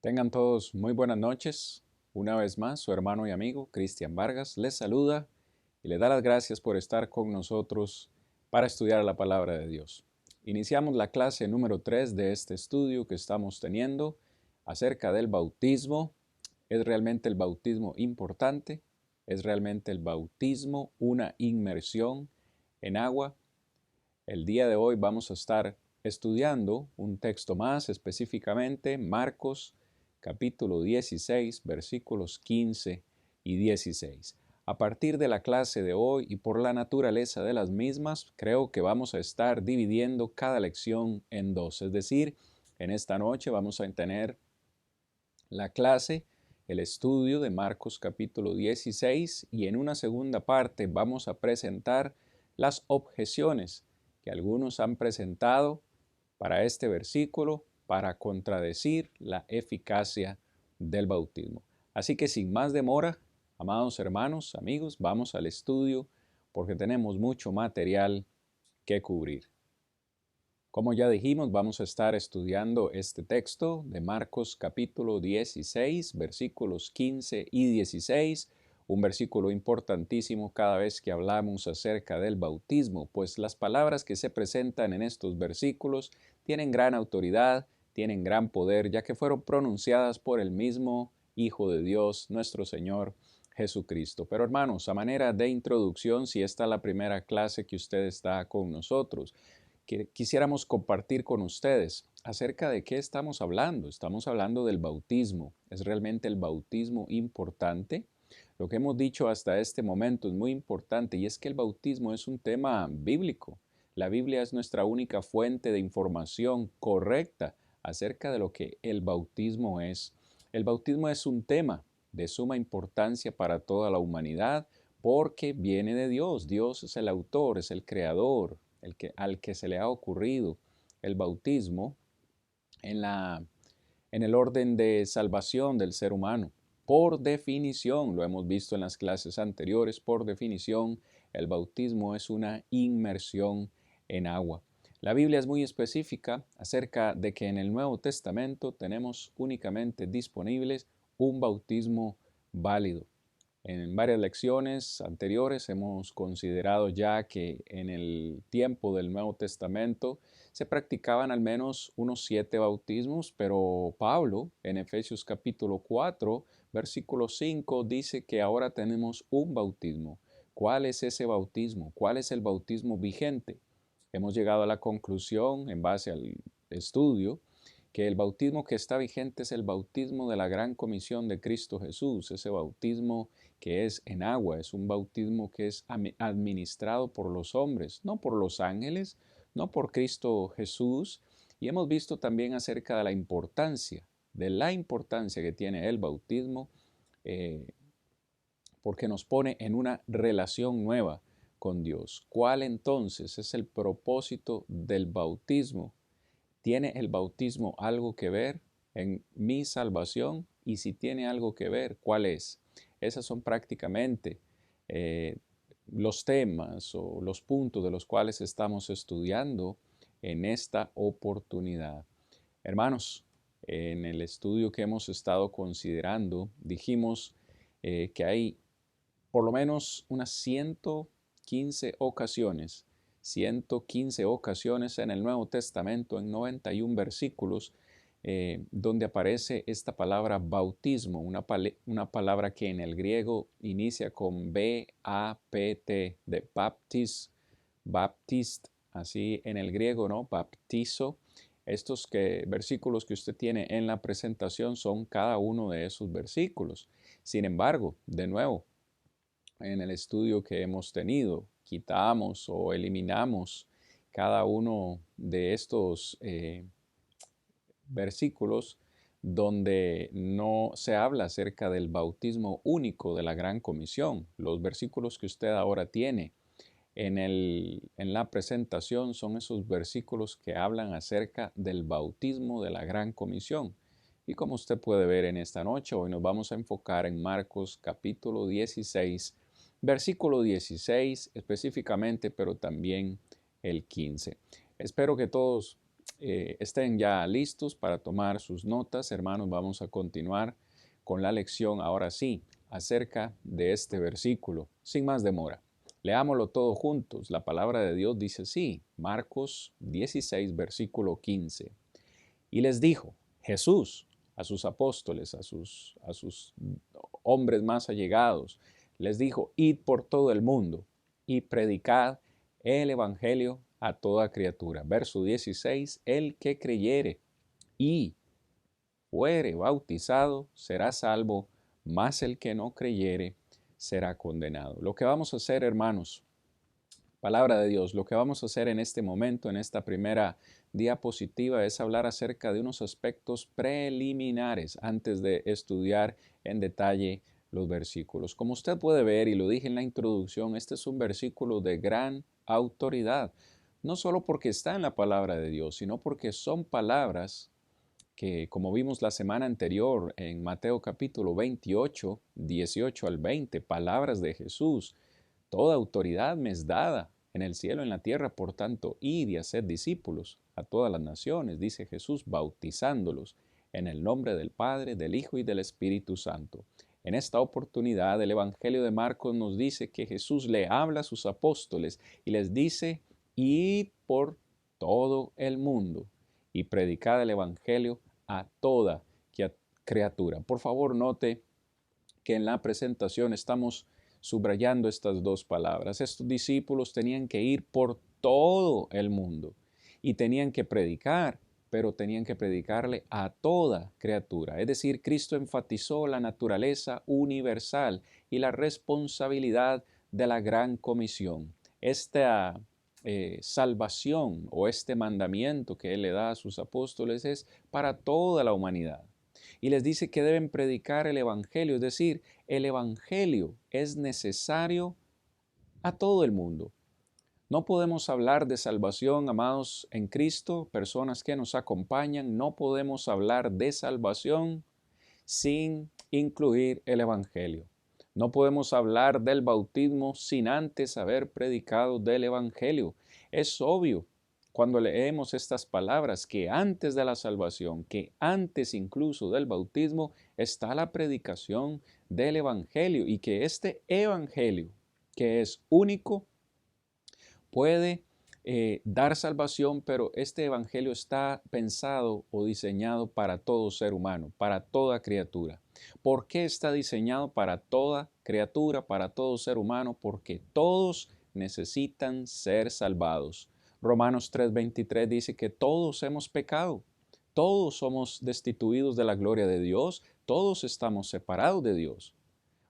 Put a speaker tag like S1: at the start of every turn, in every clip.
S1: Tengan todos muy buenas noches. Una vez más, su hermano y amigo Cristian Vargas les saluda y le da las gracias por estar con nosotros para estudiar la palabra de Dios. Iniciamos la clase número 3 de este estudio que estamos teniendo acerca del bautismo. ¿Es realmente el bautismo importante? ¿Es realmente el bautismo una inmersión en agua? El día de hoy vamos a estar estudiando un texto más, específicamente Marcos capítulo 16, versículos 15 y 16. A partir de la clase de hoy y por la naturaleza de las mismas, creo que vamos a estar dividiendo cada lección en dos. Es decir, en esta noche vamos a tener la clase, el estudio de Marcos capítulo 16 y en una segunda parte vamos a presentar las objeciones que algunos han presentado para este versículo para contradecir la eficacia del bautismo. Así que sin más demora, amados hermanos, amigos, vamos al estudio porque tenemos mucho material que cubrir. Como ya dijimos, vamos a estar estudiando este texto de Marcos capítulo 16, versículos 15 y 16, un versículo importantísimo cada vez que hablamos acerca del bautismo, pues las palabras que se presentan en estos versículos tienen gran autoridad, tienen gran poder, ya que fueron pronunciadas por el mismo Hijo de Dios, nuestro Señor Jesucristo. Pero hermanos, a manera de introducción, si esta es la primera clase que usted está con nosotros, que quisiéramos compartir con ustedes acerca de qué estamos hablando. Estamos hablando del bautismo. ¿Es realmente el bautismo importante? Lo que hemos dicho hasta este momento es muy importante y es que el bautismo es un tema bíblico. La Biblia es nuestra única fuente de información correcta acerca de lo que el bautismo es. El bautismo es un tema de suma importancia para toda la humanidad porque viene de Dios. Dios es el autor, es el creador, al que se le ha ocurrido el bautismo en el orden de salvación del ser humano. Por definición, lo hemos visto en las clases anteriores, por definición, el bautismo es una inmersión en agua. La Biblia es muy específica acerca de que en el Nuevo Testamento tenemos únicamente disponibles un bautismo válido. En varias lecciones anteriores hemos considerado ya que en el tiempo del Nuevo Testamento se practicaban al menos unos 7 bautismos, pero Pablo en Efesios capítulo 4, versículo 5 dice que ahora tenemos un bautismo. ¿Cuál es ese bautismo? ¿Cuál es el bautismo vigente? Hemos llegado a la conclusión en base al estudio que el bautismo que está vigente es el bautismo de la gran comisión de Cristo Jesús, ese bautismo que es en agua, es un bautismo que es administrado por los hombres, no por los ángeles, no por Cristo Jesús. Y hemos visto también acerca de la importancia que tiene el bautismo, eh, porque nos pone en una relación nueva con Dios. ¿Cuál entonces es el propósito del bautismo? ¿Tiene el bautismo algo que ver en mi salvación? Y si tiene algo que ver, ¿cuál es? Esas son prácticamente eh, los temas o los puntos de los cuales estamos estudiando en esta oportunidad. Hermanos, en el estudio que hemos estado considerando, dijimos que hay por lo menos unas 115 ocasiones en el Nuevo Testamento, en 91 versículos, donde aparece esta palabra bautismo, una palabra que en el griego inicia con B-A-P-T, de baptist, así en el griego, ¿no? Baptizo. Estos versículos que usted tiene en la presentación son cada uno de esos versículos. Sin embargo, de nuevo, en el estudio que hemos tenido, quitamos o eliminamos cada uno de estos versículos donde no se habla acerca del bautismo único de la Gran Comisión. Los versículos que usted ahora tiene en la presentación son esos versículos que hablan acerca del bautismo de la Gran Comisión. Y como usted puede ver en esta noche, hoy nos vamos a enfocar en Marcos capítulo 16, versículo 16 específicamente, pero también el 15. Espero que todos estén ya listos para tomar sus notas, hermanos, vamos a continuar con la lección, ahora sí, acerca de este versículo, sin más demora. Leámoslo todos juntos. La palabra de Dios dice así, Marcos 16, versículo 15. Y les dijo Jesús a sus apóstoles, a sus hombres más allegados, les dijo, id por todo el mundo y predicad el evangelio a toda criatura. Verso 16, el que creyere y fuere bautizado será salvo, mas el que no creyere será condenado. Lo que vamos a hacer, hermanos, palabra de Dios, lo que vamos a hacer en este momento, en esta primera diapositiva, es hablar acerca de unos aspectos preliminares antes de estudiar en detalle los versículos. Como usted puede ver, y lo dije en la introducción, este es un versículo de gran autoridad, no solo porque está en la palabra de Dios, sino porque son palabras que, como vimos la semana anterior en Mateo capítulo 28, 18 al 20, palabras de Jesús. Toda autoridad me es dada en el cielo y en la tierra, por tanto, id y haced discípulos a todas las naciones, dice Jesús, bautizándolos en el nombre del Padre, del Hijo y del Espíritu Santo. En esta oportunidad, el Evangelio de Marcos nos dice que Jesús le habla a sus apóstoles y les dice, id por todo el mundo y predicad el Evangelio a toda criatura. Por favor, note que en la presentación estamos subrayando estas dos palabras. Estos discípulos tenían que ir por todo el mundo y tenían que predicar, pero tenían que predicarle a toda criatura. Es decir, Cristo enfatizó la naturaleza universal y la responsabilidad de la gran comisión. Esta salvación o este mandamiento que Él le da a sus apóstoles es para toda la humanidad. Y les dice que deben predicar el Evangelio, es decir, el Evangelio es necesario a todo el mundo. No podemos hablar de salvación, amados en Cristo, personas que nos acompañan, no podemos hablar de salvación sin incluir el Evangelio. No podemos hablar del bautismo sin antes haber predicado del Evangelio. Es obvio cuando leemos estas palabras que antes de la salvación, que antes incluso del bautismo, está la predicación del Evangelio y que este Evangelio, que es único, puede dar salvación, pero este Evangelio está pensado o diseñado para todo ser humano, para toda criatura. ¿Por qué está diseñado para toda criatura, para todo ser humano? Porque todos necesitan ser salvados. Romanos 3:23 dice que todos hemos pecado, todos somos destituidos de la gloria de Dios, todos estamos separados de Dios.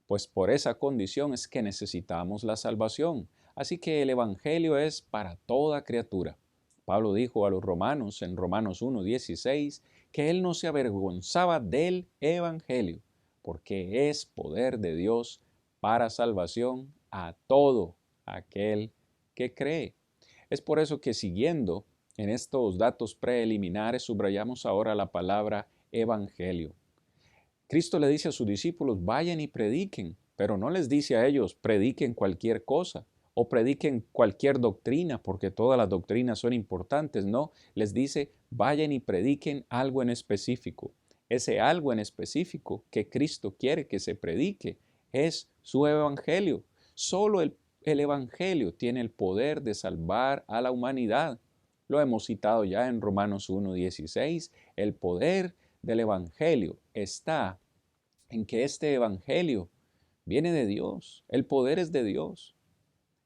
S1: Pues por esa condición es que necesitamos la salvación. Así que el Evangelio es para toda criatura. Pablo dijo a los romanos en Romanos 1:16 que él no se avergonzaba del Evangelio, porque es poder de Dios para salvación a todo aquel que cree. Es por eso que siguiendo en estos datos preliminares subrayamos ahora la palabra Evangelio. Cristo le dice a sus discípulos, vayan y prediquen, pero no les dice a ellos, prediquen cualquier cosa o prediquen cualquier doctrina, porque todas las doctrinas son importantes, no, les dice, vayan y prediquen algo en específico. Ese algo en específico que Cristo quiere que se predique es su evangelio. Solo el evangelio tiene el poder de salvar a la humanidad. Lo hemos citado ya en Romanos 1:16, el poder del evangelio está en que este evangelio viene de Dios, el poder es de Dios.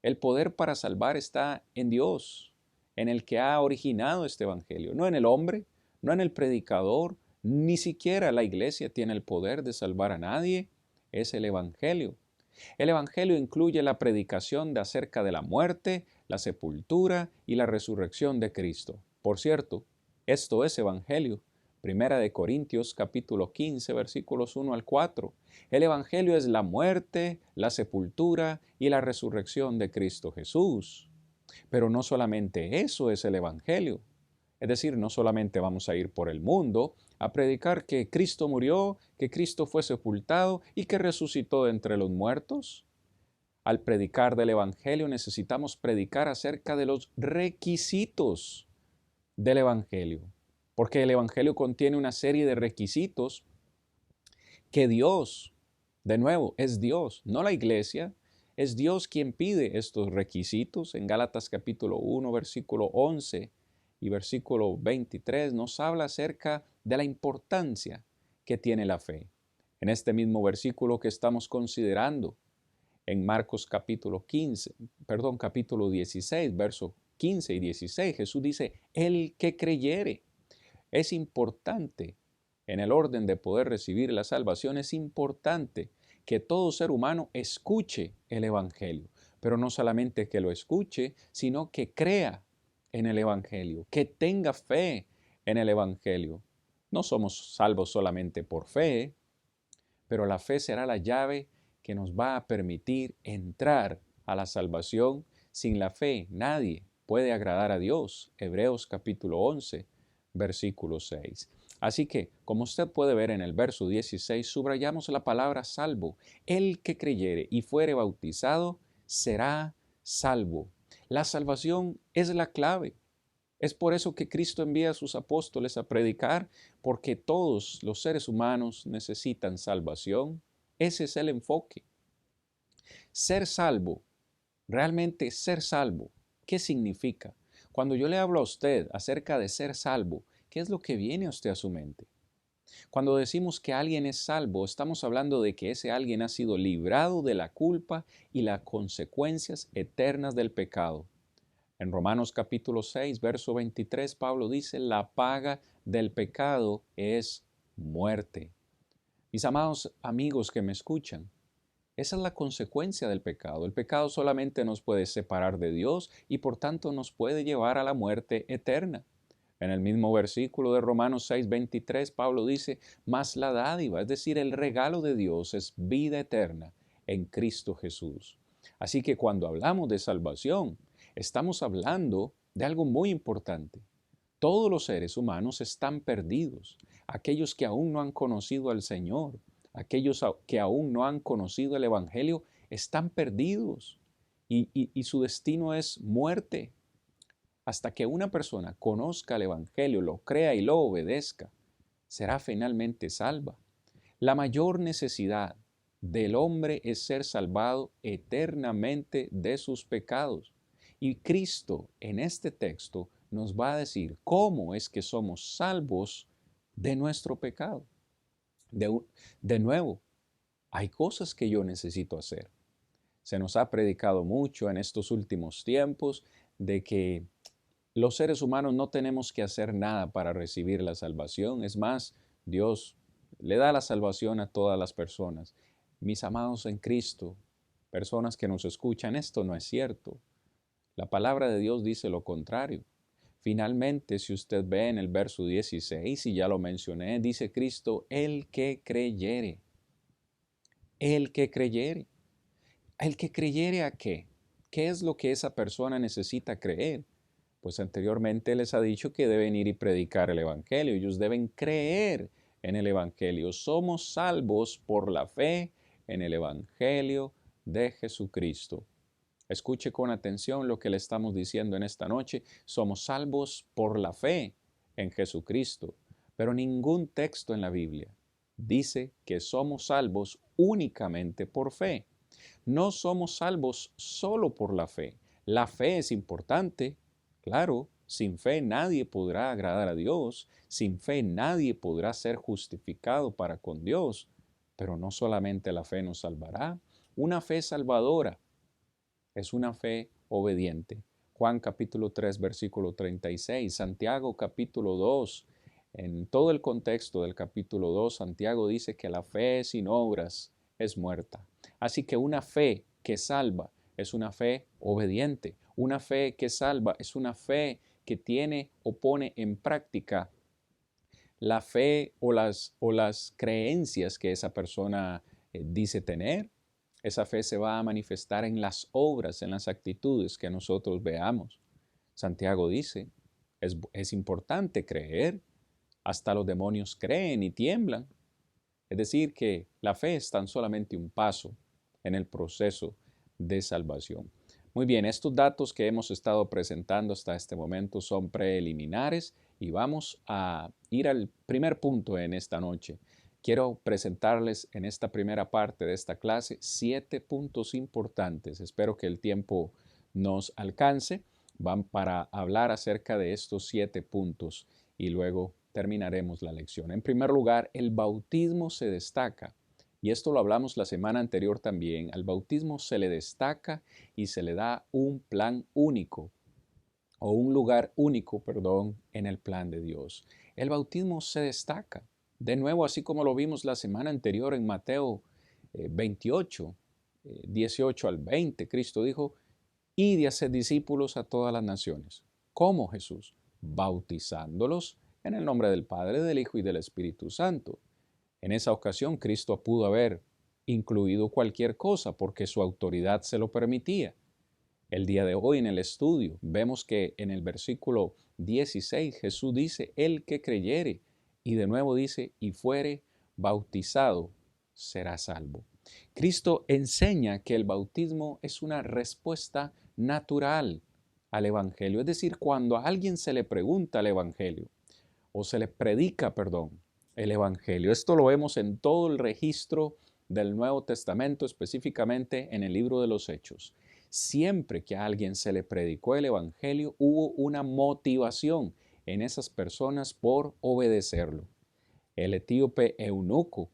S1: El poder para salvar está en Dios, en el que ha originado este evangelio, no en el hombre, no en el predicador, ni siquiera la iglesia tiene el poder de salvar a nadie, es el evangelio. El evangelio incluye la predicación de acerca de la muerte, la sepultura y la resurrección de Cristo. Por cierto, esto es evangelio. Primera de Corintios capítulo 15 versículos 1 al 4. El evangelio es la muerte, la sepultura y la resurrección de Cristo Jesús. Pero no solamente eso es el evangelio. Es decir, no solamente vamos a ir por el mundo a predicar que Cristo murió, que Cristo fue sepultado y que resucitó de entre los muertos. Al predicar del evangelio necesitamos predicar acerca de los requisitos del Evangelio, porque el Evangelio contiene una serie de requisitos que Dios, de nuevo, es Dios, no la iglesia, es Dios quien pide estos requisitos. En Gálatas capítulo 1, versículo 11 y versículo 23 nos habla acerca de la importancia que tiene la fe. En este mismo versículo que estamos considerando, en Marcos capítulo 16, versos 15 y 16, Jesús dice, el que creyere. Es importante, en el orden de poder recibir la salvación, es importante que todo ser humano escuche el Evangelio, pero no solamente que lo escuche, sino que crea en el Evangelio, que tenga fe en el Evangelio. No somos salvos solamente por fe, pero la fe será la llave que nos va a permitir entrar a la salvación. Sin la fe nadie puede agradar a Dios. Hebreos capítulo 11, versículo 6. Así que, como usted puede ver en el verso 16, subrayamos la palabra salvo. El que creyere y fuere bautizado será salvo. La salvación es la clave. Es por eso que Cristo envía a sus apóstoles a predicar, porque todos los seres humanos necesitan salvación. Ese es el enfoque. Ser salvo, realmente ser salvo, ¿qué significa? Cuando yo le hablo a usted acerca de ser salvo, ¿qué es lo que viene a usted a su mente? Cuando decimos que alguien es salvo, estamos hablando de que ese alguien ha sido librado de la culpa y las consecuencias eternas del pecado. En Romanos capítulo 6, verso 23, Pablo dice, la paga del pecado es muerte. Mis amados amigos que me escuchan, esa es la consecuencia del pecado. El pecado solamente nos puede separar de Dios y por tanto nos puede llevar a la muerte eterna. En el mismo versículo de Romanos 6, 23, Pablo dice, mas la dádiva, es decir, el regalo de Dios es vida eterna en Cristo Jesús. Así que cuando hablamos de salvación, estamos hablando de algo muy importante. Todos los seres humanos están perdidos. Aquellos que aún no han conocido al Señor, aquellos que aún no han conocido el Evangelio, están perdidos y su destino es muerte. Hasta que una persona conozca el Evangelio, lo crea y lo obedezca, será finalmente salva. La mayor necesidad del hombre es ser salvado eternamente de sus pecados. Y Cristo en este texto nos va a decir cómo es que somos salvos de nuestro pecado. De nuevo, hay cosas que yo necesito hacer. Se nos ha predicado mucho en estos últimos tiempos de que los seres humanos no tenemos que hacer nada para recibir la salvación. Es más, Dios le da la salvación a todas las personas. Mis amados en Cristo, personas que nos escuchan, esto no es cierto. La palabra de Dios dice lo contrario. Finalmente, si usted ve en el verso 16, y ya lo mencioné, dice Cristo, el que creyere. El que creyere. ¿El que creyere a qué? ¿Qué es lo que esa persona necesita creer? Pues anteriormente les ha dicho que deben ir y predicar el Evangelio. Ellos deben creer en el Evangelio. Somos salvos por la fe en el Evangelio de Jesucristo. Escuche con atención lo que le estamos diciendo en esta noche. Somos salvos por la fe en Jesucristo. Pero ningún texto en la Biblia dice que somos salvos únicamente por fe. No somos salvos solo por la fe. La fe es importante, claro. Sin fe nadie podrá agradar a Dios. Sin fe nadie podrá ser justificado para con Dios. Pero no solamente la fe nos salvará. Una fe salvadora es una fe obediente. Juan capítulo 3, versículo 36. Santiago capítulo 2. En todo el contexto del capítulo 2, Santiago dice que la fe sin obras es muerta. Así que una fe que salva es una fe obediente. Una fe que salva es una fe que tiene o pone en práctica la fe o las creencias que esa persona dice tener. Esa fe se va a manifestar en las obras, en las actitudes que nosotros veamos. Santiago dice, es importante creer, hasta los demonios creen y tiemblan. Es decir, que la fe es tan solamente un paso en el proceso de salvación. Muy bien, estos datos que hemos estado presentando hasta este momento son preliminares y vamos a ir al primer punto en esta noche. Quiero presentarles en esta primera parte de esta clase 7 puntos importantes. Espero que el tiempo nos alcance. Van para hablar acerca de estos 7 puntos y luego terminaremos la lección. En primer lugar, el bautismo se destaca. Y esto lo hablamos la semana anterior también. Al bautismo se le destaca y se le da un plan único, o un lugar único, perdón, en el plan de Dios. El bautismo se destaca. De nuevo, así como lo vimos la semana anterior en Mateo 28, 18 al 20, Cristo dijo, id y haced discípulos a todas las naciones. ¿Cómo, Jesús? Bautizándolos en el nombre del Padre, del Hijo y del Espíritu Santo. En esa ocasión, Cristo pudo haber incluido cualquier cosa porque su autoridad se lo permitía. El día de hoy en el estudio vemos que en el versículo 16 Jesús dice, el que creyere, y de nuevo dice, y fuere bautizado, será salvo. Cristo enseña que el bautismo es una respuesta natural al Evangelio. Es decir, cuando a alguien se le pregunta el Evangelio, o se le predica, perdón, el Evangelio. Esto lo vemos en todo el registro del Nuevo Testamento, específicamente en el libro de los Hechos. Siempre que a alguien se le predicó el Evangelio, hubo una motivación en esas personas por obedecerlo. El etíope eunuco,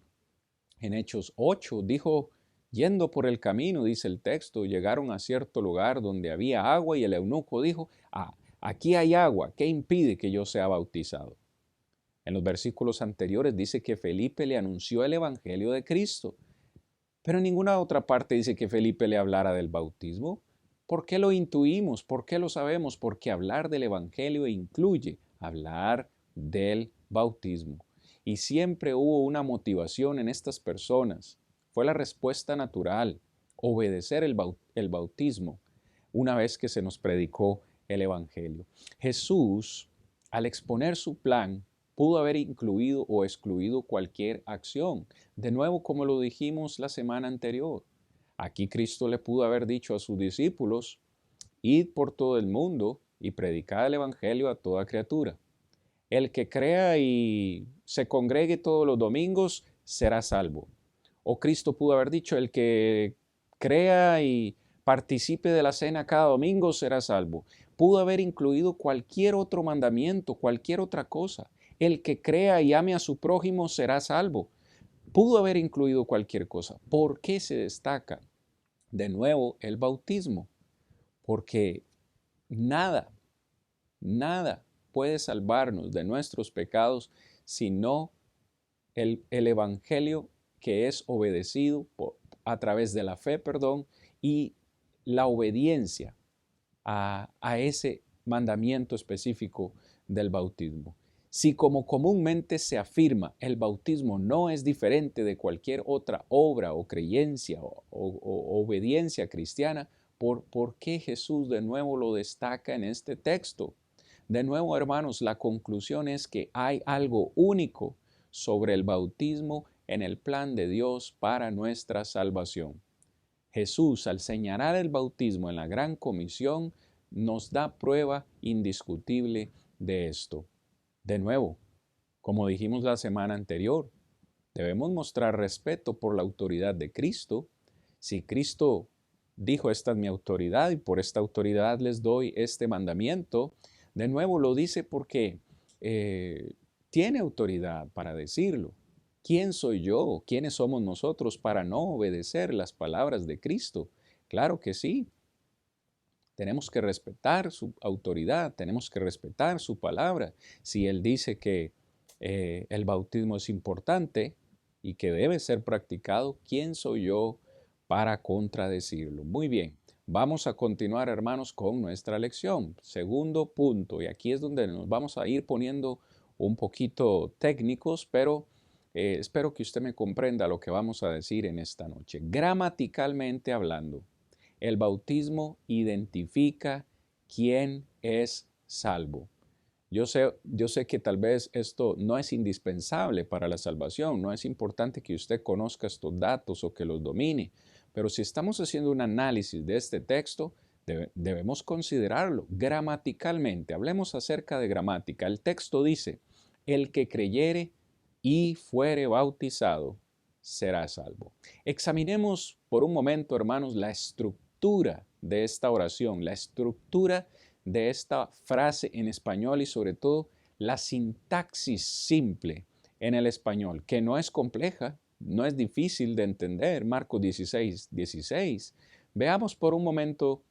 S1: en Hechos 8, dijo, yendo por el camino, dice el texto, llegaron a cierto lugar donde había agua y el eunuco dijo, aquí hay agua, ¿qué impide que yo sea bautizado? En los versículos anteriores dice que Felipe le anunció el Evangelio de Cristo, pero en ninguna otra parte dice que Felipe le hablara del bautismo. ¿Por qué lo intuimos? ¿Por qué lo sabemos? Porque hablar del Evangelio incluye hablar del bautismo. Y siempre hubo una motivación en estas personas. Fue la respuesta natural, obedecer el bautismo una vez que se nos predicó el Evangelio. Jesús, al exponer su plan, pudo haber incluido o excluido cualquier acción. De nuevo, como lo dijimos la semana anterior, aquí Cristo le pudo haber dicho a sus discípulos, id por todo el mundo y predicad el Evangelio a toda criatura. El que crea y se congregue todos los domingos será salvo. O Cristo pudo haber dicho, el que crea y participe de la cena cada domingo será salvo. Pudo haber incluido cualquier otro mandamiento, cualquier otra cosa. El que crea y ame a su prójimo será salvo. Pudo haber incluido cualquier cosa. ¿Por qué se destaca de nuevo el bautismo? Porque nada, nada puede salvarnos de nuestros pecados sino el Evangelio que es obedecido a través de la fe, y la obediencia a ese mandamiento específico del bautismo. Si como comúnmente se afirma, el bautismo no es diferente de cualquier otra obra o creencia o obediencia cristiana, ¿por qué Jesús de nuevo lo destaca en este texto? De nuevo, hermanos, la conclusión es que hay algo único sobre el bautismo en el plan de Dios para nuestra salvación. Jesús, al señalar el bautismo en la Gran Comisión, nos da prueba indiscutible de esto. De nuevo, como dijimos la semana anterior, debemos mostrar respeto por la autoridad de Cristo. Si Cristo dijo, esta es mi autoridad y por esta autoridad les doy este mandamiento, de nuevo lo dice porque tiene autoridad para decirlo. ¿Quién soy yo? ¿Quiénes somos nosotros para no obedecer las palabras de Cristo? Claro que sí. Tenemos que respetar su autoridad, tenemos que respetar su palabra. Si Él dice que el bautismo es importante y que debe ser practicado, ¿quién soy yo para contradecirlo? Muy bien, vamos a continuar, hermanos, con nuestra lección. Segundo punto, y aquí es donde nos vamos a ir poniendo un poquito técnicos, pero espero que usted me comprenda lo que vamos a decir en esta noche. Gramaticalmente hablando, el bautismo identifica quién es salvo. Yo sé que tal vez esto no es indispensable para la salvación, no es importante que usted conozca estos datos o que los domine, pero si estamos haciendo un análisis de este texto, Debemos considerarlo gramaticalmente. Hablemos acerca de gramática. El texto dice, el que creyere y fuere bautizado será salvo. Examinemos por un momento, hermanos, la estructura de esta oración, la estructura de esta frase en español y sobre todo la sintaxis simple en el español, que no es compleja, no es difícil de entender. Marcos 16, 16. Veamos por un momento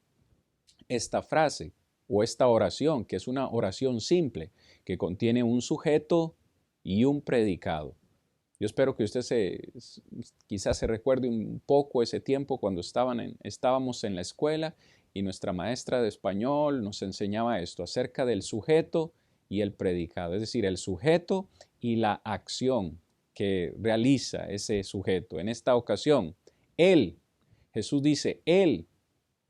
S1: esta frase o esta oración, que es una oración simple, que contiene un sujeto y un predicado. Yo espero que usted quizás se recuerde un poco ese tiempo cuando estábamos en la escuela y nuestra maestra de español nos enseñaba esto acerca del sujeto y el predicado, es decir, el sujeto y la acción que realiza ese sujeto. En esta ocasión, él, Jesús dice él,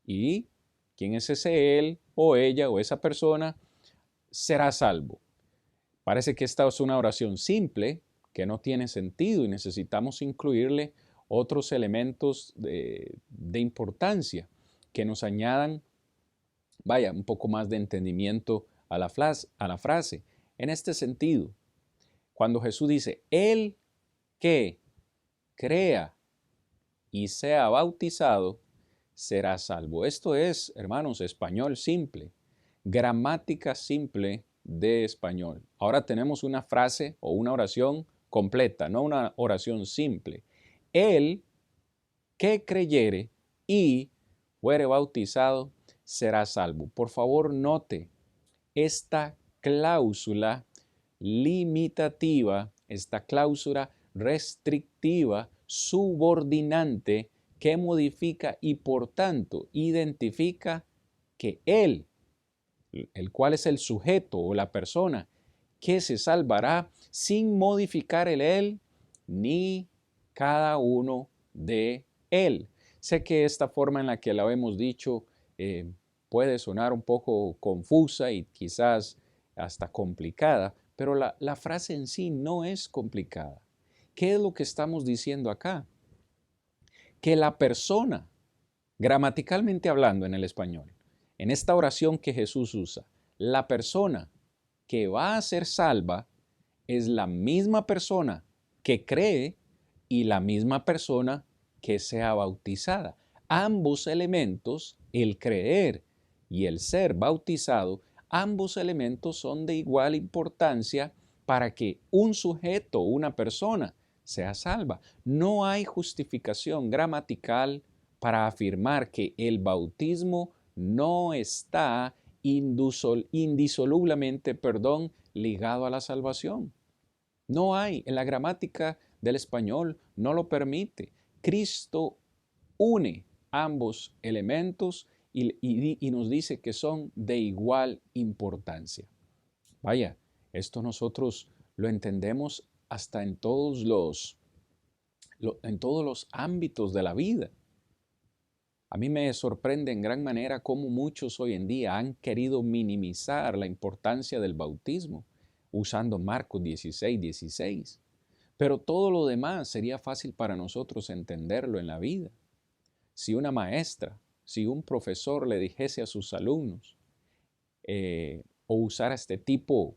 S1: y ¿quién es ese él o ella o esa persona? Será salvo. Parece que esta es una oración simple que no tiene sentido y necesitamos incluirle otros elementos de importancia que nos añadan, un poco más de entendimiento a la frase. En este sentido, cuando Jesús dice, el que crea y sea bautizado, será salvo. Esto es, hermanos, español simple, gramática simple de español. Ahora tenemos una frase o una oración completa, no una oración simple. El que creyere y fuere bautizado será salvo. Por favor, note esta cláusula limitativa, esta cláusula restrictiva, subordinante, que modifica y por tanto identifica que él, el cual es el sujeto o la persona que se salvará sin modificar el él ni cada uno de él. Sé que esta forma en la que la hemos dicho puede sonar un poco confusa y quizás hasta complicada, pero la frase en sí no es complicada. ¿Qué es lo que estamos diciendo acá? Que la persona, gramaticalmente hablando en el español, en esta oración que Jesús usa, la persona que va a ser salva es la misma persona que cree y la misma persona que sea bautizada. Ambos elementos, el creer y el ser bautizado, ambos elementos son de igual importancia para que un sujeto, una persona, sea salva. No hay justificación gramatical para afirmar que el bautismo no está indisolublemente, ligado a la salvación. No hay, en la gramática del español no lo permite. Cristo une ambos elementos y nos dice que son de igual importancia. Vaya, esto nosotros lo entendemos hasta en todos los ámbitos de la vida. A mí me sorprende en gran manera cómo muchos hoy en día han querido minimizar la importancia del bautismo usando Marcos 16, 16. Pero todo lo demás sería fácil para nosotros entenderlo en la vida. Si una maestra, si un profesor le dijese a sus alumnos o usara este tipo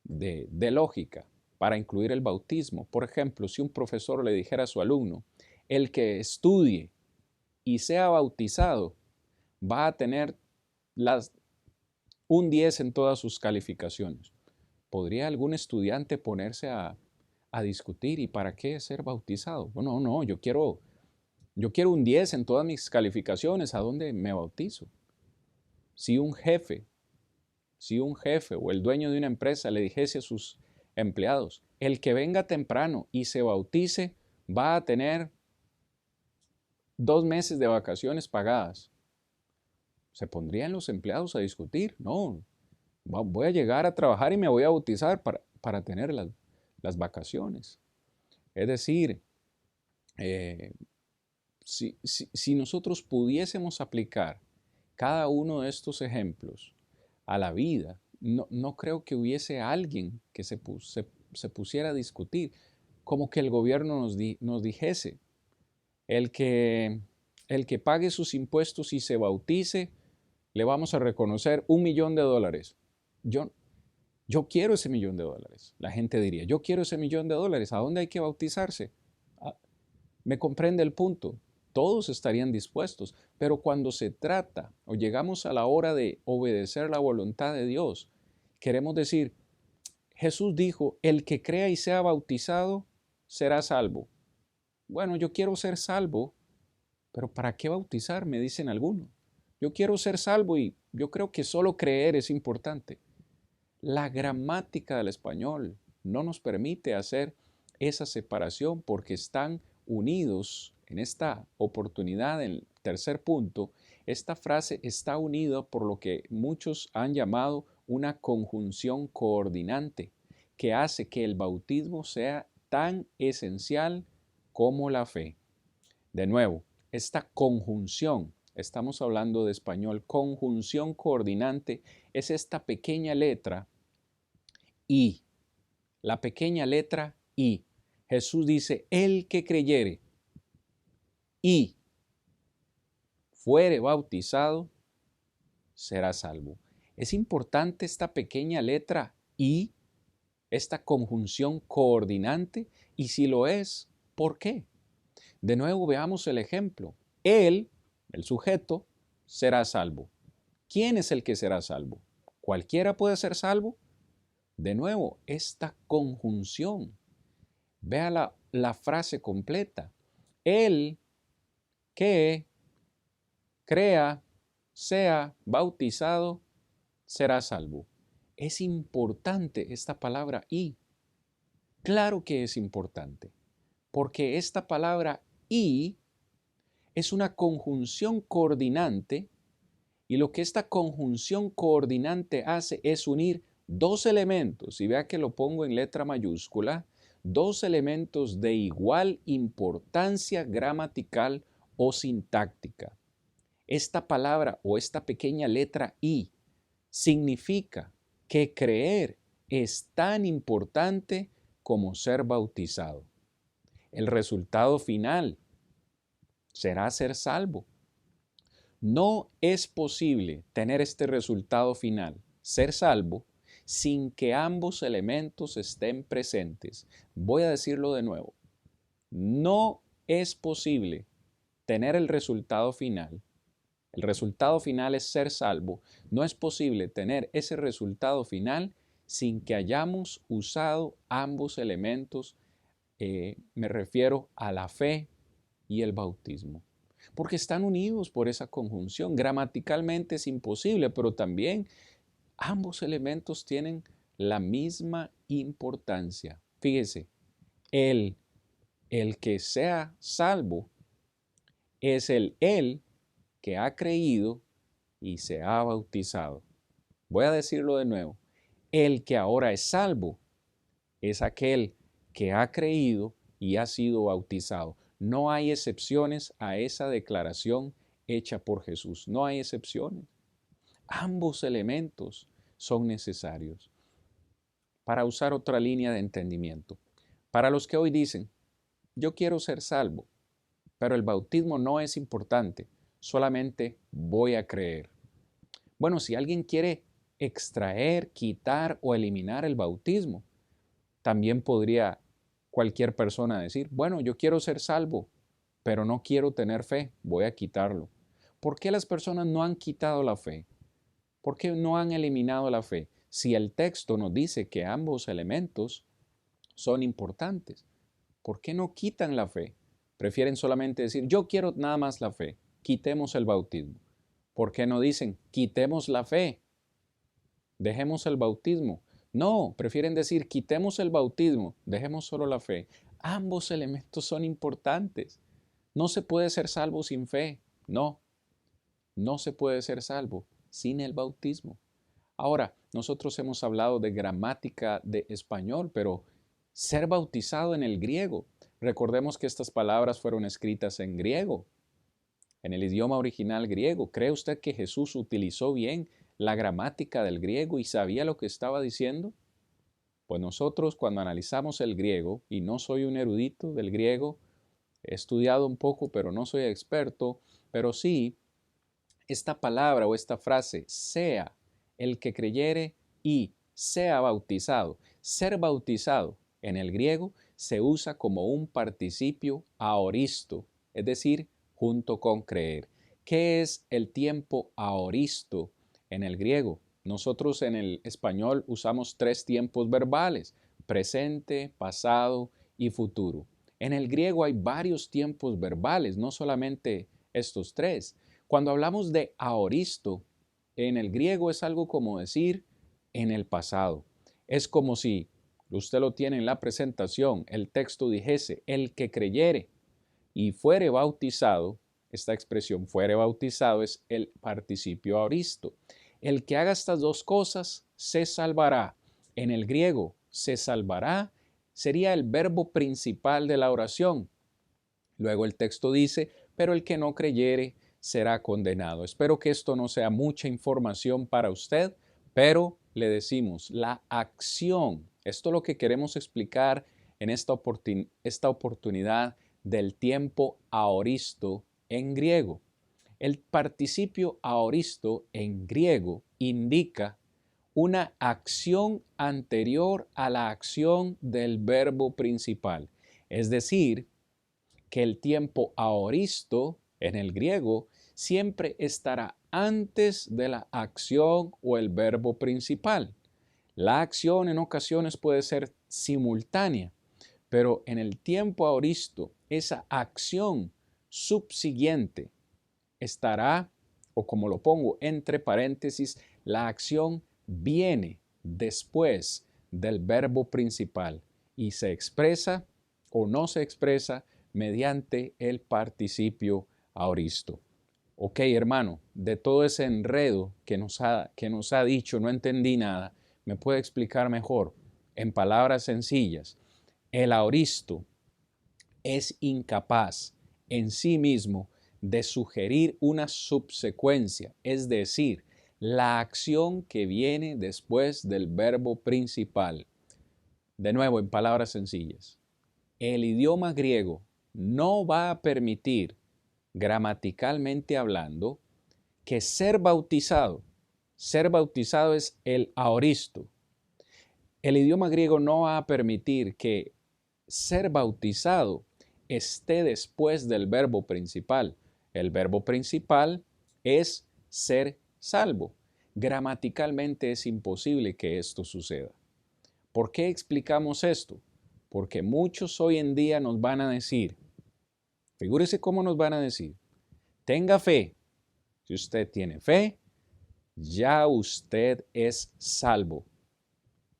S1: de lógica para incluir el bautismo. Por ejemplo, si un profesor le dijera a su alumno, el que estudie y sea bautizado va a tener un 10 en todas sus calificaciones. ¿Podría algún estudiante ponerse a discutir y para qué ser bautizado? Bueno, no, yo quiero un 10 en todas mis calificaciones, ¿a dónde me bautizo? Si un jefe o el dueño de una empresa le dijese a sus empleados, el que venga temprano y se bautice va a tener 2 meses de vacaciones pagadas. ¿Se pondrían los empleados a discutir? No, voy a llegar a trabajar y me voy a bautizar para tener las vacaciones. Es decir, si nosotros pudiésemos aplicar cada uno de estos ejemplos a la vida, no creo que hubiese alguien que se pusiera a discutir, como que el gobierno nos dijese, el que pague sus impuestos y se bautice le vamos a reconocer $1.000.000. Yo quiero ese $1.000.000. La gente diría, yo quiero ese $1.000.000. ¿A dónde hay que bautizarse? ¿Me comprende el punto? Todos estarían dispuestos, pero cuando se trata o llegamos a la hora de obedecer la voluntad de Dios, queremos decir, Jesús dijo, el que crea y sea bautizado será salvo. Bueno, yo quiero ser salvo, pero ¿para qué bautizarme? Dicen algunos. Yo quiero ser salvo y yo creo que solo creer es importante. La gramática del español no nos permite hacer esa separación porque están unidos en esta oportunidad, en el tercer punto. Esta frase está unida por lo que muchos han llamado una conjunción coordinante, que hace que el bautismo sea tan esencial como la fe. De nuevo, esta conjunción, estamos hablando de español, conjunción coordinante, es esta pequeña letra I, la pequeña letra I. Jesús dice, el que creyere y fuere bautizado será salvo. Es importante esta pequeña letra I, esta conjunción coordinante, y si lo es, ¿por qué? De nuevo veamos el ejemplo. Él, el sujeto, será salvo. ¿Quién es el que será salvo? ¿Cualquiera puede ser salvo? De nuevo, esta conjunción. Vea la frase completa. El que crea, sea bautizado, será salvo. Es importante esta palabra y. Claro que es importante, porque esta palabra y es una conjunción coordinante y lo que esta conjunción coordinante hace es unir dos elementos, y vea que lo pongo en letra mayúscula, dos elementos de igual importancia gramatical o sintáctica. Esta palabra o esta pequeña letra I significa que creer es tan importante como ser bautizado. El resultado final será ser salvo. No es posible tener este resultado final, ser salvo, sin que ambos elementos estén presentes. Voy a decirlo de nuevo. No es posible tener el resultado final. El resultado final es ser salvo. No es posible tener ese resultado final sin que hayamos usado ambos elementos. Me refiero a la fe y el bautismo. Porque están unidos por esa conjunción. Gramaticalmente es imposible, pero también ambos elementos tienen la misma importancia. Fíjese, el, el que sea salvo es el que ha creído y se ha bautizado. Voy a decirlo de nuevo. El que ahora es salvo es aquel que ha creído y ha sido bautizado. No hay excepciones a esa declaración hecha por Jesús. No hay excepciones. Ambos elementos son necesarios. Para usar otra línea de entendimiento, para los que hoy dicen, yo quiero ser salvo, pero el bautismo no es importante, solamente voy a creer. Bueno, si alguien quiere extraer, quitar o eliminar el bautismo, también podría cualquier persona decir, bueno, yo quiero ser salvo, pero no quiero tener fe, voy a quitarlo. ¿Por qué las personas no han quitado la fe? ¿Por qué no han eliminado la fe? Si el texto nos dice que ambos elementos son importantes, ¿por qué no quitan la fe? Prefieren solamente decir, yo quiero nada más la fe, quitemos el bautismo. ¿Por qué no dicen, quitemos la fe, dejemos el bautismo? No, prefieren decir, quitemos el bautismo, dejemos solo la fe. Ambos elementos son importantes. No se puede ser salvo sin fe. No, no se puede ser salvo sin el bautismo. Ahora, nosotros hemos hablado de gramática de español, pero ser bautizado en el griego. Recordemos que estas palabras fueron escritas en griego, en el idioma original griego. ¿Cree usted que Jesús utilizó bien la gramática del griego y sabía lo que estaba diciendo? Pues nosotros cuando analizamos el griego, y no soy un erudito del griego, he estudiado un poco, pero no soy experto, pero sí esta palabra o esta frase, sea el que creyere y sea bautizado. Ser bautizado en el griego se usa como un participio aoristo, es decir, junto con creer. ¿Qué es el tiempo aoristo en el griego? Nosotros en el español usamos 3 tiempos verbales: presente, pasado y futuro. En el griego hay varios tiempos verbales, no solamente estos 3. Cuando hablamos de aoristo, en el griego es algo como decir en el pasado. Es como si usted lo tiene en la presentación, el texto dijese, el que creyere y fuere bautizado. Esta expresión fuere bautizado es el participio aoristo. El que haga estas 2 cosas se salvará. En el griego, se salvará sería el verbo principal de la oración. Luego el texto dice, pero el que no creyere será condenado. Espero que esto no sea mucha información para usted, pero le decimos, la acción, esto es lo que queremos explicar en esta oportunidad del tiempo aoristo en griego. El participio aoristo en griego indica una acción anterior a la acción del verbo principal. Es decir, que el tiempo aoristo en el griego siempre estará antes de la acción o el verbo principal. La acción en ocasiones puede ser simultánea, pero en el tiempo aoristo esa acción subsiguiente estará, o como lo pongo entre paréntesis, la acción viene después del verbo principal y se expresa o no se expresa mediante el participio aoristo. Ok, hermano, de todo ese enredo que nos ha dicho, no entendí nada. ¿Me puede explicar mejor? En palabras sencillas, el aoristo es incapaz en sí mismo de sugerir una subsecuencia, es decir, la acción que viene después del verbo principal. De nuevo, en palabras sencillas, el idioma griego no va a permitir, gramaticalmente hablando, que ser bautizado es el aoristo. El idioma griego no va a permitir que ser bautizado esté después del verbo principal. El verbo principal es ser salvo. Gramaticalmente es imposible que esto suceda. ¿Por qué explicamos esto? Porque muchos hoy en día nos van a decir, figúrese cómo nos van a decir, tenga fe. Si usted tiene fe, ya usted es salvo.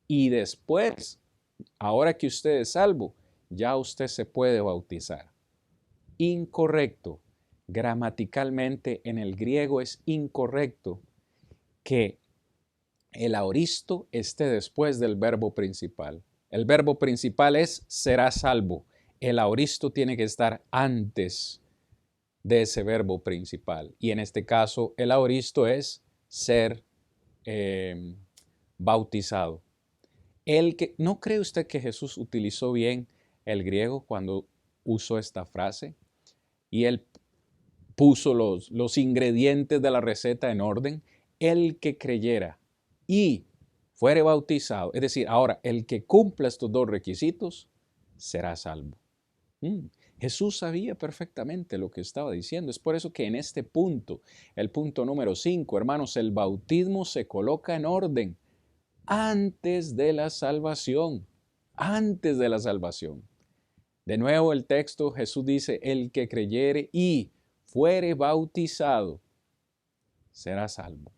S1: Y después, ahora que usted es salvo, ya usted se puede bautizar. Incorrecto. Gramaticalmente en el griego es incorrecto que el aoristo esté después del verbo principal. El verbo principal es será salvo. El aoristo tiene que estar antes de ese verbo principal. Y en este caso, el aoristo es ser bautizado. ¿No cree usted que Jesús utilizó bien el griego cuando usó esta frase? Y él puso los ingredientes de la receta en orden. El que creyera y fuere bautizado, es decir, ahora el que cumpla estos 2 requisitos, será salvo. Jesús sabía perfectamente lo que estaba diciendo. Es por eso que en este punto, el punto número 5, hermanos, el bautismo se coloca en orden antes de la salvación. Antes de la salvación. De nuevo el texto, Jesús dice, el que creyere y fuere bautizado, será salvo.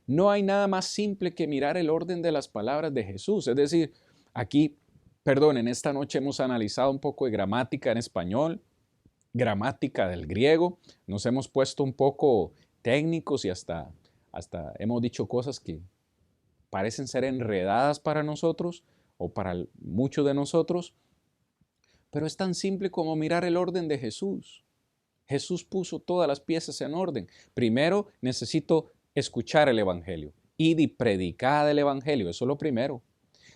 S1: No hay nada más simple que mirar el orden de las palabras de Jesús. Es decir, aquí, en esta noche hemos analizado un poco de gramática en español, gramática del griego, nos hemos puesto un poco técnicos y hasta hemos dicho cosas que parecen ser enredadas para nosotros o para muchos de nosotros, pero es tan simple como mirar el orden de Jesús. Jesús puso todas las piezas en orden. Primero necesito escuchar el Evangelio y predicar el Evangelio, eso es lo primero.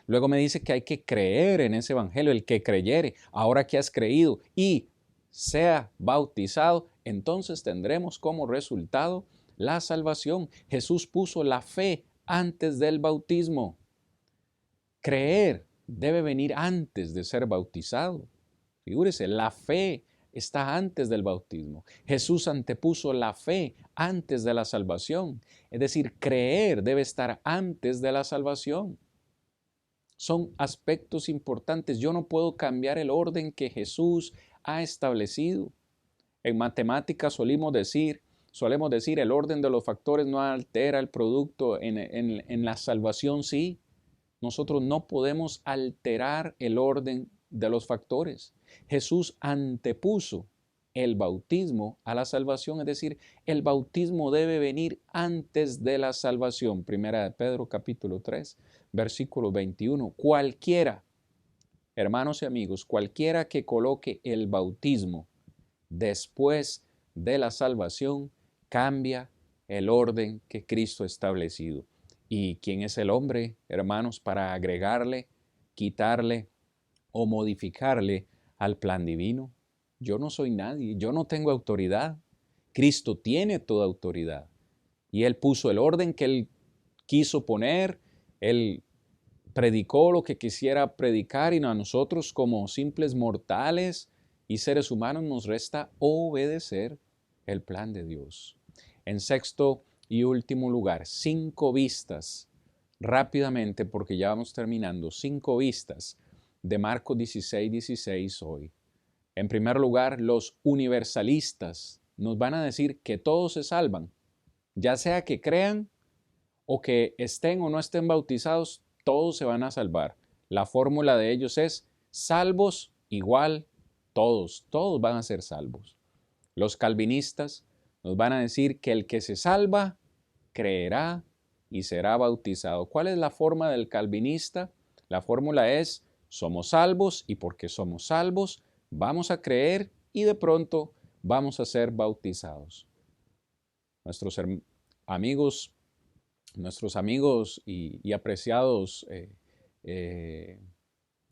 S1: Luego me dice que hay que creer en ese Evangelio, el que creyere, ahora que has creído y sea bautizado, entonces tendremos como resultado la salvación. Jesús puso la fe antes del bautismo. Creer debe venir antes de ser bautizado. Figúrese, la fe está antes del bautismo. Jesús antepuso la fe antes de la salvación. Es decir, creer debe estar antes de la salvación. Son aspectos importantes. Yo no puedo cambiar el orden que Jesús ha establecido. En matemáticas solemos decir, el orden de los factores no altera el producto, en la salvación sí. Nosotros no podemos alterar el orden de los factores. Jesús antepuso el bautismo a la salvación, es decir, el bautismo debe venir antes de la salvación. Primera de Pedro capítulo 3, versículo 21. Cualquiera, hermanos y amigos, cualquiera que coloque el bautismo después de la salvación, cambia el orden que Cristo ha establecido. ¿Y quién es el hombre, hermanos, para agregarle, quitarle o modificarle al plan divino? Yo no soy nadie, yo no tengo autoridad. Cristo tiene toda autoridad. Y Él puso el orden que Él quiso poner, Él predicó lo que quisiera predicar y a nosotros como simples mortales y seres humanos nos resta obedecer el plan de Dios. En sexto y último lugar, 5 vistas, rápidamente porque ya vamos terminando, 5 vistas de Marcos 16:16 hoy. En primer lugar, los universalistas nos van a decir que todos se salvan, ya sea que crean o que estén o no estén bautizados, todos se van a salvar. La fórmula de ellos es salvos igual todos van a ser salvos. Los calvinistas nos van a decir que el que se salva, creerá y será bautizado. ¿Cuál es la forma del calvinista? La fórmula es, somos salvos y porque somos salvos, vamos a creer y de pronto vamos a ser bautizados. Nuestros amigos y apreciados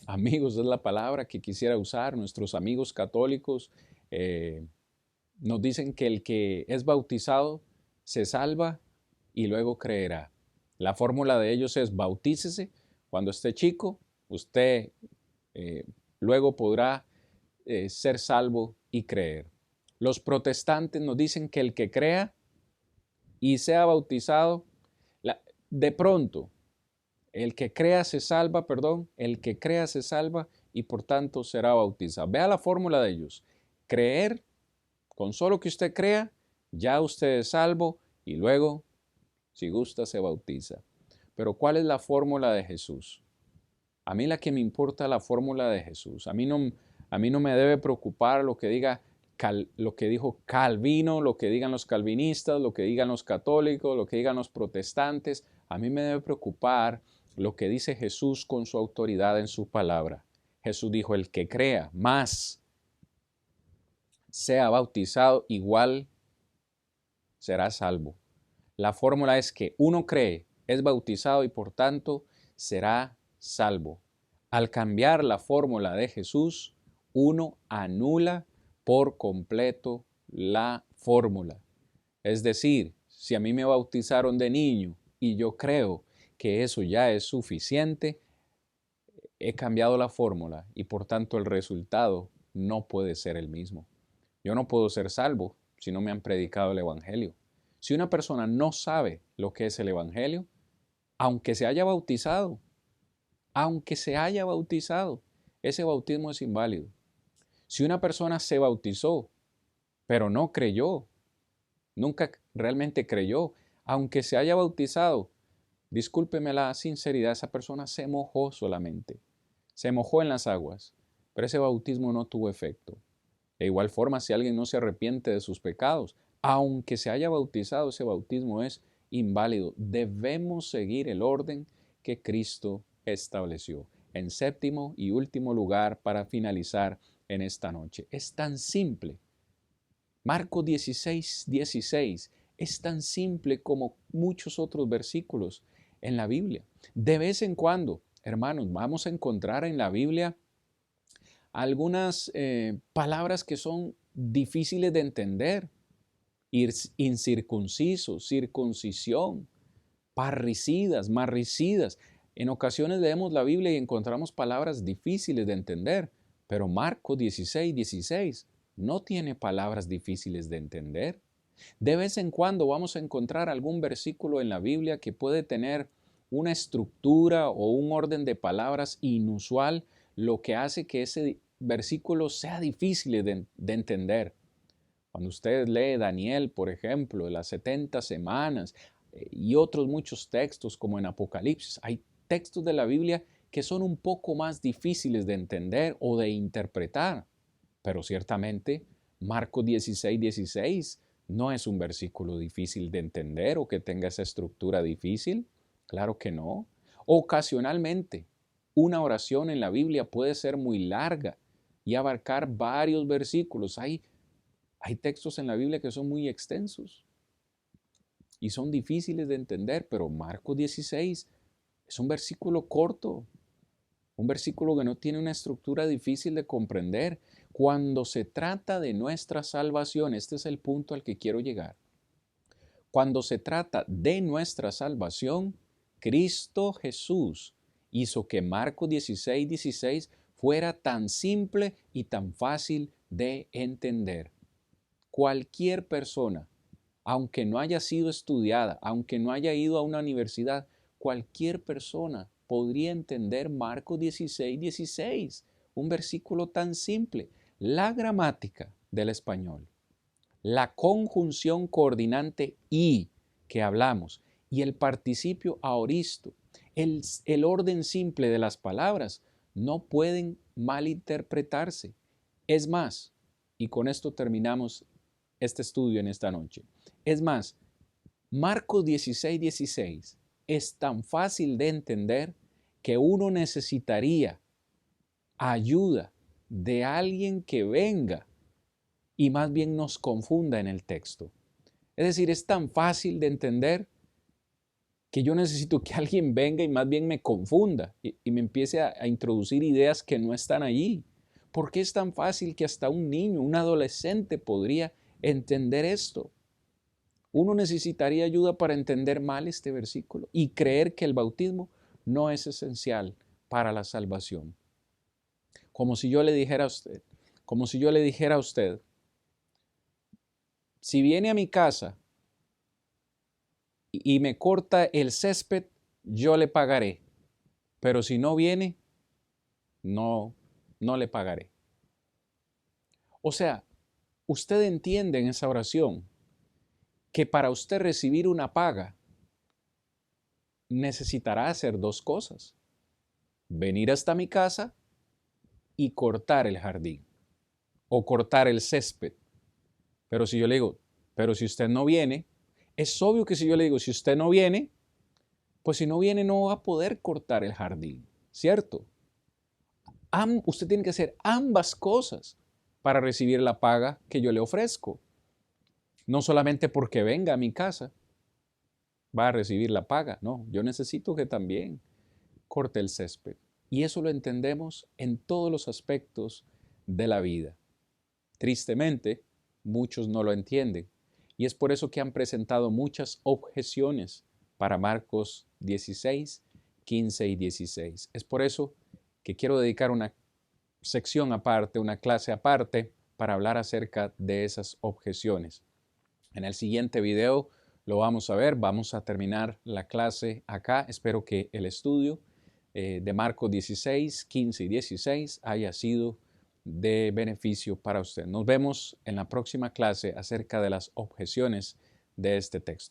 S1: amigos es la palabra que quisiera usar, nuestros amigos católicos, nos dicen que el que es bautizado se salva y luego creerá. La fórmula de ellos es bautícese cuando esté chico, usted luego podrá ser salvo y creer. Los protestantes nos dicen que el que crea y sea bautizado, de pronto, el que crea se salva y por tanto será bautizado. Vea la fórmula de ellos. Creer, con solo que usted crea, ya usted es salvo y luego, si gusta, se bautiza. Pero ¿cuál es la fórmula de Jesús? A mí la que me importa es la fórmula de Jesús. A mí no me debe preocupar lo que dijo Calvino, lo que digan los calvinistas, lo que digan los católicos, lo que digan los protestantes. A mí me debe preocupar lo que dice Jesús con su autoridad en su palabra. Jesús dijo, el que crea más sea bautizado, igual será salvo. La fórmula es que uno cree, es bautizado y por tanto será salvo. Al cambiar la fórmula de Jesús, uno anula por completo la fórmula. Es decir, si a mí me bautizaron de niño y yo creo que eso ya es suficiente, he cambiado la fórmula y por tanto el resultado no puede ser el mismo. Yo no puedo ser salvo si no me han predicado el Evangelio. Si una persona no sabe lo que es el Evangelio, aunque se haya bautizado, ese bautismo es inválido. Si una persona se bautizó, pero no creyó, nunca realmente creyó, aunque se haya bautizado, discúlpeme la sinceridad, esa persona se mojó solamente, se mojó en las aguas, pero ese bautismo no tuvo efecto. De igual forma, si alguien no se arrepiente de sus pecados, aunque se haya bautizado, ese bautismo es inválido. Debemos seguir el orden que Cristo estableció. En séptimo y último lugar, para finalizar en esta noche, es tan simple. Marcos 16:16 es tan simple como muchos otros versículos en la Biblia. De vez en cuando, hermanos, vamos a encontrar en la Biblia algunas palabras que son difíciles de entender incircuncisos, circuncisión, parricidas, marricidas. En ocasiones leemos la Biblia y encontramos palabras difíciles de entender, pero Marcos 16:16 no tiene palabras difíciles de entender. De vez en cuando vamos a encontrar algún versículo en la Biblia que puede tener una estructura o un orden de palabras inusual, lo que hace que ese versículo sea difícil de entender. Cuando usted lee Daniel, por ejemplo, de las 70 semanas y otros muchos textos como en Apocalipsis, hay textos de la Biblia que son un poco más difíciles de entender o de interpretar. Pero ciertamente Marcos 16:16 no es un versículo difícil de entender o que tenga esa estructura difícil. Claro que no. Ocasionalmente, una oración en la Biblia puede ser muy larga y abarcar varios versículos. Hay textos en la Biblia que son muy extensos y son difíciles de entender, pero Marcos 16 es un versículo corto, un versículo que no tiene una estructura difícil de comprender. Cuando se trata de nuestra salvación, este es el punto al que quiero llegar. Cuando se trata de nuestra salvación, Cristo Jesús hizo que Marcos 16:16 fuera tan simple y tan fácil de entender. Cualquier persona, aunque no haya sido estudiada, aunque no haya ido a una universidad, cualquier persona podría entender Marcos 16:16, un versículo tan simple. La gramática del español, la conjunción coordinante y que hablamos y el participio aoristo, el orden simple de las palabras, no pueden malinterpretarse. Es más, y con esto terminamos este estudio en esta noche. Es más, Marcos 16:16 es tan fácil de entender que uno necesitaría ayuda de alguien que venga y más bien nos confunda en el texto. Es decir, es tan fácil de entender que yo necesito que alguien venga y más bien me confunda y me empiece a introducir ideas que no están allí. ¿Por qué es tan fácil que hasta un niño, un adolescente podría entender esto? Uno necesitaría ayuda para entender mal este versículo y creer que el bautismo no es esencial para la salvación. Como si yo le dijera a usted, si viene a mi casa y me corta el césped, yo le pagaré, pero si no viene, no le pagaré. O sea, usted entiende en esa oración que para usted recibir una paga necesitará hacer dos cosas: venir hasta mi casa y cortar el jardín o cortar el césped. Pero si yo le digo, pero si usted no viene, es obvio que si yo le digo, si usted no viene, pues si no viene no va a poder cortar el jardín, ¿cierto? Usted tiene que hacer ambas cosas para recibir la paga que yo le ofrezco. No solamente porque venga a mi casa va a recibir la paga, no, yo necesito que también corte el césped. Y eso lo entendemos en todos los aspectos de la vida. Tristemente, muchos no lo entienden. Y es por eso que han presentado muchas objeciones para Marcos 16, 15 y 16. Es por eso que quiero dedicar una sección aparte, una clase aparte, para hablar acerca de esas objeciones. En el siguiente video lo vamos a ver, vamos a terminar la clase acá. Espero que el estudio de Marcos 16, 15 y 16 haya sido de beneficio para usted. Nos vemos en la próxima clase acerca de las objeciones de este texto.